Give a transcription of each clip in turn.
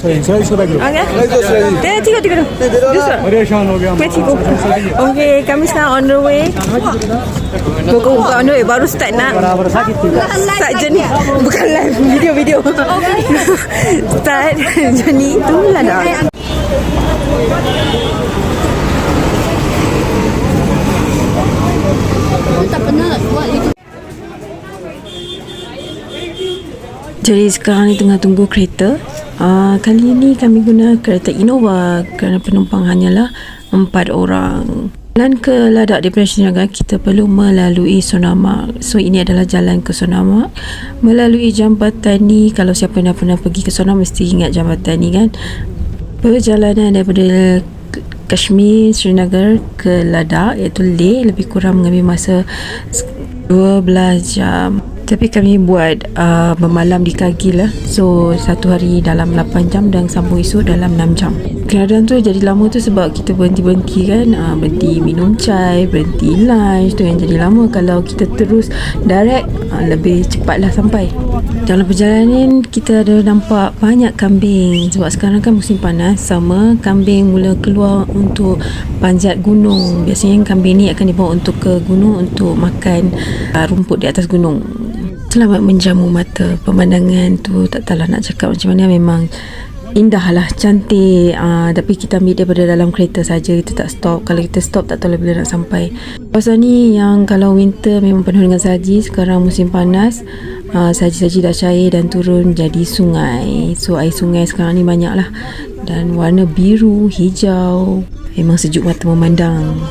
Dia tiga. Okay, kami sekarang on the way. Bukan on the way, baru start nak start journey. Bukan live, video. Start journey tu Ladakh. Jadi sekarang ni tengah tunggu kereta. Kali ni kami guna kereta Innova kerana penumpang hanyalah 4 orang. Jalan ke Ladakh daripada Srinagar kita perlu melalui Sonamarg. So ini adalah jalan ke Sonamarg melalui jambatan ni. Kalau siapa yang pernah pergi ke Sonamarg mesti ingat jambatan ni kan. Perjalanan daripada Kashmir, Srinagar ke Ladakh iaitu Leh lebih kurang mengambil masa 12 jam. Tapi kami buat bermalam di Kargil lah. So satu hari dalam 8 jam dan sambung esok dalam 6 jam. Keadaan tu jadi lama tu sebab kita berhenti-berhenti kan. Berhenti minum chai, berhenti lunch tu yang jadi lama. Kalau kita terus direct lebih cepatlah sampai. Dalam perjalanan kita ada nampak banyak kambing. Sebab sekarang kan musim panas, sama kambing mula keluar untuk panjat gunung. Biasanya kambing ni akan dibawa untuk ke gunung untuk makan rumput di atas gunung. Selamat menjamu mata. Pemandangan tu tak tahulah nak cakap macam mana, memang indah lah, cantik. Tapi kita ambil daripada dalam kereta saja, kita tak stop. Kalau kita stop tak tahu bila nak sampai. Kawasan ni yang kalau winter memang penuh dengan salji. Sekarang musim panas, salji-salji dah cair dan turun jadi sungai. So air sungai sekarang ni banyak lah, dan warna biru, hijau. Memang sejuk mata memandang.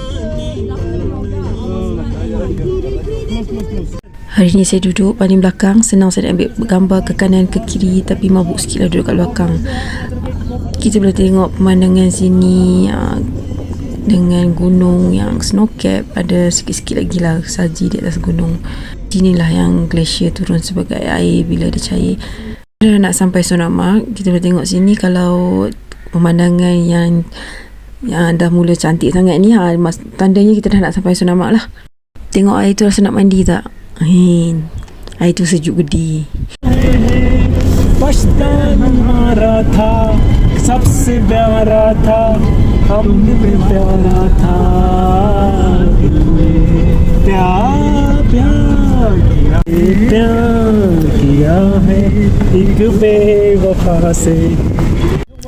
Hari ni saya duduk paling belakang. Senang saya nak ambil gambar ke kanan ke kiri, tapi mabuk sikit lah duduk kat belakang. Kita boleh tengok pemandangan sini dengan gunung yang snow cap. Ada sikit-sikit lagi lah salji di atas gunung. Inilah yang glacier turun sebagai air bila dia cair. Dah nak sampai Sonamarg, kita boleh tengok sini. Kalau pemandangan yang dah mula cantik sangat ni, tandanya kita dah nak sampai Sonamarg lah. Tengok air tu, rasa nak mandi tak? Air tu sejuk gedi.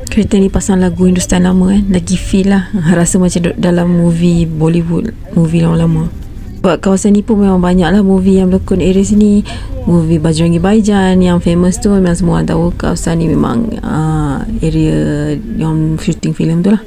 Kereta ni pasang lagu Hindustan lama kan. Lagi feel lah. Rasa macam dalam movie Bollywood, movie lama-lama. Sebab kawasan ni pun memang banyak lah movie yang berlakon area sini. Movie Bajrangi Bhaijaan yang famous tu, memang semua orang tahu kawasan ni memang area yang shooting filem tu lah.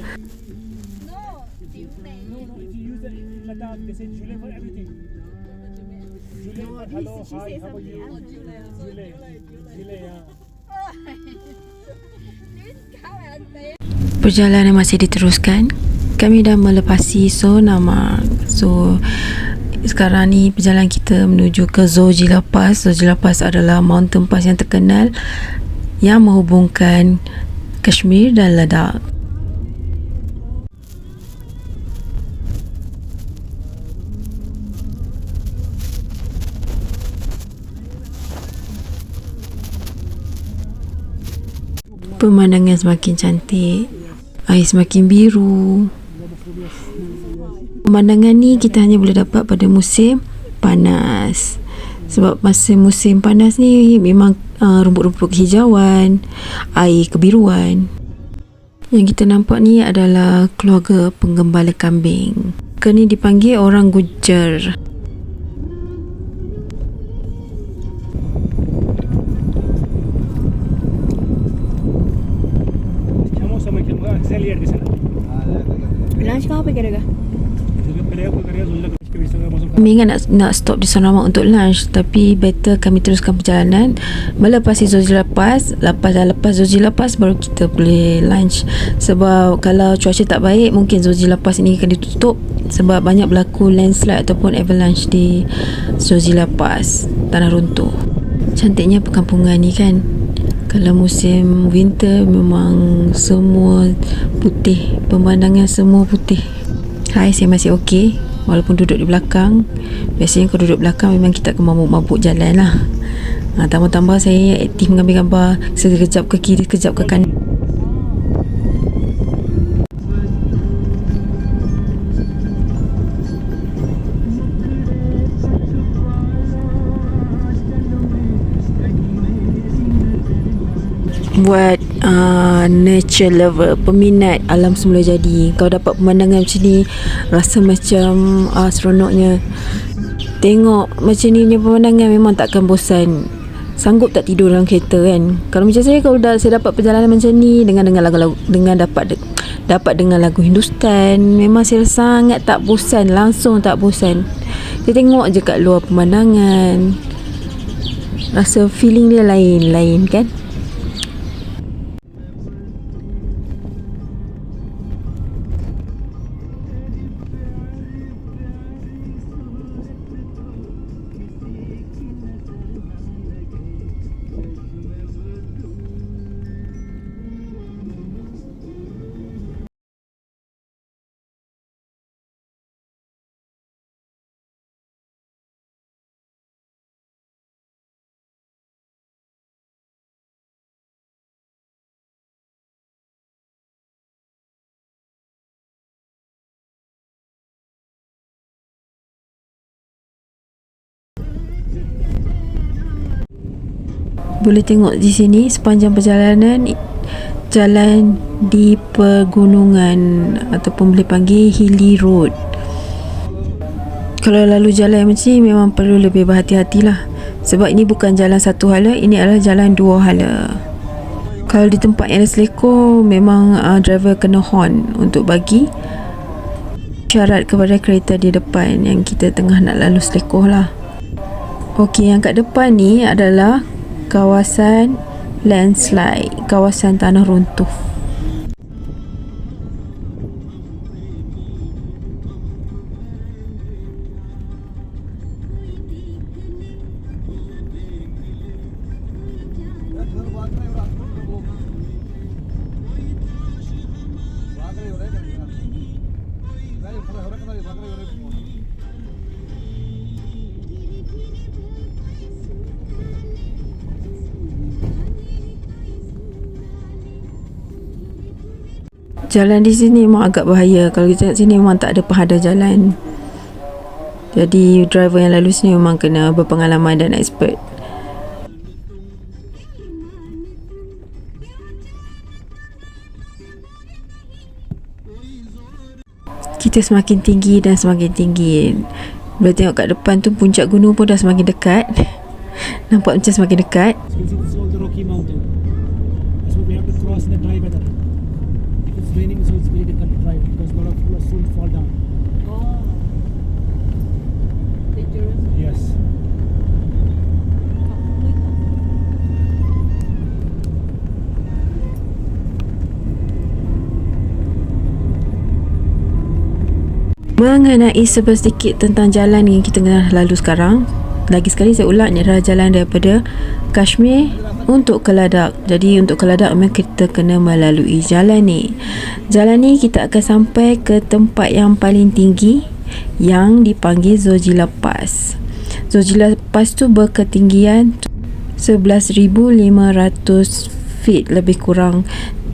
Perjalanan masih diteruskan. Kami dah melepasi Sonamarg. So sekarang ni perjalanan kita menuju ke Zojila Pass. Zojila Pass adalah mountain pass yang terkenal yang menghubungkan Kashmir dan Ladakh. Pemandangan semakin cantik, air semakin biru. Pemandangan ni kita hanya boleh dapat pada musim panas. Sebab masa musim panas ni memang rumput-rumput kehijauan, air kebiruan. Yang kita nampak ni adalah keluarga penggembala kambing. Mereka ni dipanggil orang Gujar. Lunch kau apa kira-kira? Kami ingat nak stop di Sonamarg untuk lunch, tapi better kami teruskan perjalanan melepasi Zojila Pass. Lepas Zojila Pass baru kita boleh lunch. Sebab kalau cuaca tak baik, mungkin Zojila Pass ini akan ditutup sebab banyak berlaku landslide ataupun avalanche di Zojila Pass, tanah runtuh. Cantiknya perkampungan ni kan. Kalau musim winter memang semua putih, pemandangan semua putih. Hai, saya masih okey. walaupun duduk di belakang. Biasanya kalau duduk belakang memang kita akan mabuk-mabuk jalan lah. Tambah-tambah saya aktif mengambil gambar, sekejap ke kiri, sekejap ke kanan. Buat nature lover, peminat alam semula jadi, kau dapat pemandangan macam ni, rasa macam seronoknya. Tengok macam ni punya pemandangan memang takkan bosan. Sanggup tak tidur dalam kereta kan? Kalau macam saya, kalau saya dapat perjalanan macam ni dengan lagu-lagu, dengan dapat dengar lagu Hindustan, memang saya sangat tak bosan, langsung tak bosan. Saya tengok je kat luar pemandangan, rasa feeling dia lain-lain kan. Boleh tengok di sini sepanjang perjalanan, jalan di pegunungan ataupun boleh panggil hilly road. Kalau lalu jalan macam ni memang perlu lebih berhati-hatilah, sebab ini bukan jalan satu hala, ini adalah jalan dua hala. Kalau di tempat yang ada selekor, memang driver kena horn untuk bagi syarat kepada kereta di depan yang kita tengah nak lalu selekor lah. Okey, yang kat depan ni adalah kawasan landslide, kawasan tanah runtuh. Jalan di sini memang agak bahaya. Kalau kita tengok sini memang tak ada penghadar jalan. Jadi driver yang lalu sini memang kena berpengalaman dan expert. Kita semakin tinggi dan semakin tinggi. Bila tengok kat depan tu, puncak gunung pun dah semakin dekat. Nampak macam semakin dekat. Raining, so it's very difficult to drive because a lot of people soon fall down. Oh, dangerous. Yes. Mengenai sedikit tentang jalan yang kita tengah lalu sekarang, lagi sekali saya ulang, ini adalah jalan daripada Kashmir untuk ke Ladakh. Jadi untuk ke Ladakh memang kita kena melalui jalan ni. Jalan ni kita akan sampai ke tempat yang paling tinggi yang dipanggil Zojila Pass. Zojila Pass tu berketinggian 11,500 feet, lebih kurang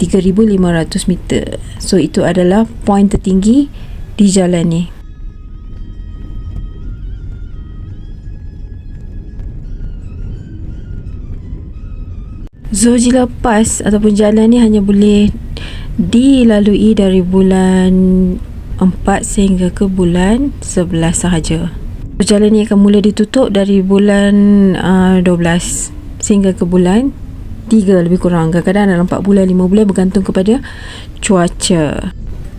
3,500 meter. So itu adalah point tertinggi di jalan ni. Zojila Pass ataupun jalan ni hanya boleh dilalui dari bulan 4 sehingga ke bulan 11 sahaja. Jalan ni akan mula ditutup dari bulan 12 sehingga ke bulan 3 lebih kurang. Kadang-kadang dalam 4 bulan, 5 bulan, bergantung kepada cuaca.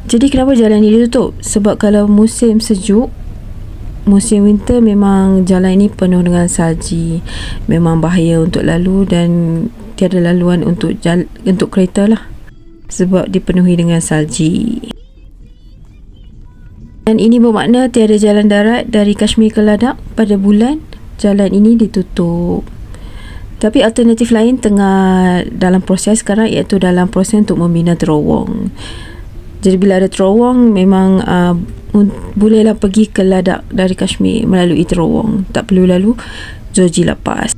Jadi kenapa jalan ni ditutup? Sebab kalau musim sejuk, musim winter, memang jalan ini penuh dengan salji. Memang bahaya untuk lalu dan tiada laluan untuk kereta lah, sebab dipenuhi dengan salji. Dan ini bermakna tiada jalan darat dari Kashmir ke Ladakh pada bulan jalan ini ditutup. Tapi alternatif lain tengah dalam proses sekarang, iaitu dalam proses untuk membina terowong. Jadi bila ada terowong, memang bolehlah pergi ke Ladakh dari Kashmir melalui terowong, tak perlu lalu Georgila Pass.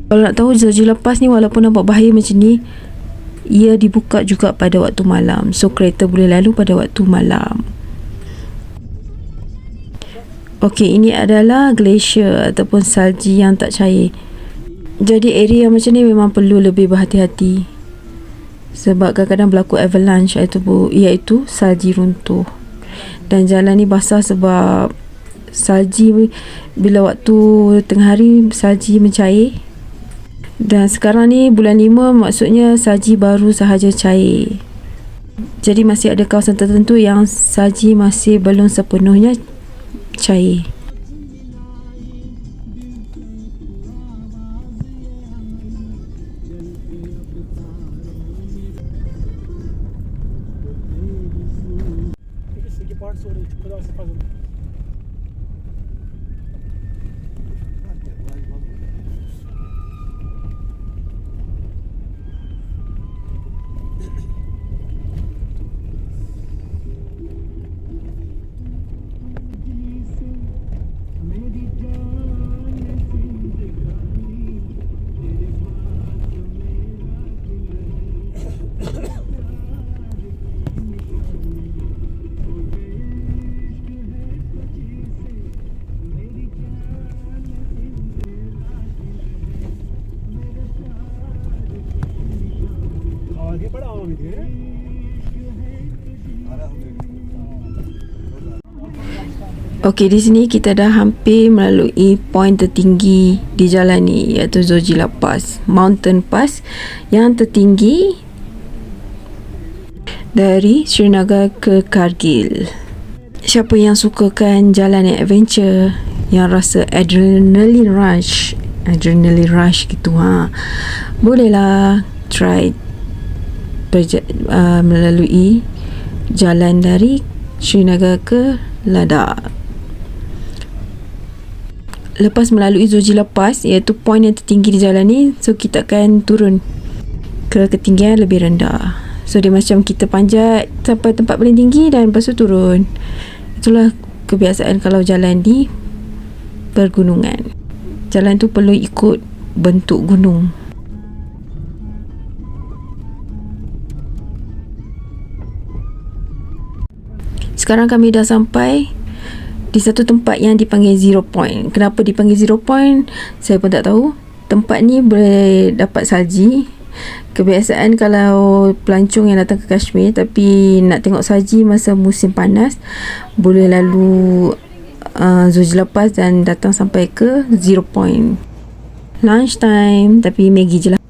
Kalau nak tahu, Georgila Pass ni walaupun nampak bahaya macam ni, ia dibuka juga pada waktu malam, so kereta boleh lalu pada waktu malam. Okey, ini adalah glacier ataupun salji yang tak cair. Jadi area macam ni memang perlu lebih berhati-hati, sebab kadang-kadang berlaku avalanche, iaitu salji runtuh. Dan jalan ni basah sebab salji, bila waktu tengah hari salji mencair. Dan sekarang ni bulan 5, maksudnya salji baru sahaja cair. Jadi masih ada kawasan tertentu yang salji masih belum sepenuhnya cair. इसके पार्ट्स हो रहे खुदा से फजल आगे बड़ा आगे थे Okey, di sini kita dah hampir melalui poin tertinggi di jalan ni, iaitu Georgila Pass, Mountain Pass yang tertinggi dari Srinagar ke Kargil. Siapa yang sukakan jalan yang adventure, yang rasa adrenaline rush gitu, bolehlah try melalui jalan dari Srinagar ke Ladakh. Lepas melalui Georgila Pass, iaitu poin yang tertinggi di jalan ni, so kita akan turun ke ketinggian lebih rendah. So dia macam kita panjat sampai tempat paling tinggi dan lepas tu turun. Itulah kebiasaan kalau jalan di pergunungan. Jalan tu perlu ikut bentuk gunung. Sekarang kami dah sampai di satu tempat yang dipanggil Zero Point. Kenapa dipanggil Zero Point, saya pun tak tahu. Tempat ni boleh dapat salji. Kebiasaan kalau pelancong yang datang ke Kashmir tapi nak tengok salji masa musim panas, boleh lalu Georgila Pass dan datang sampai ke Zero Point. Lunch time, tapi Maggi je lah.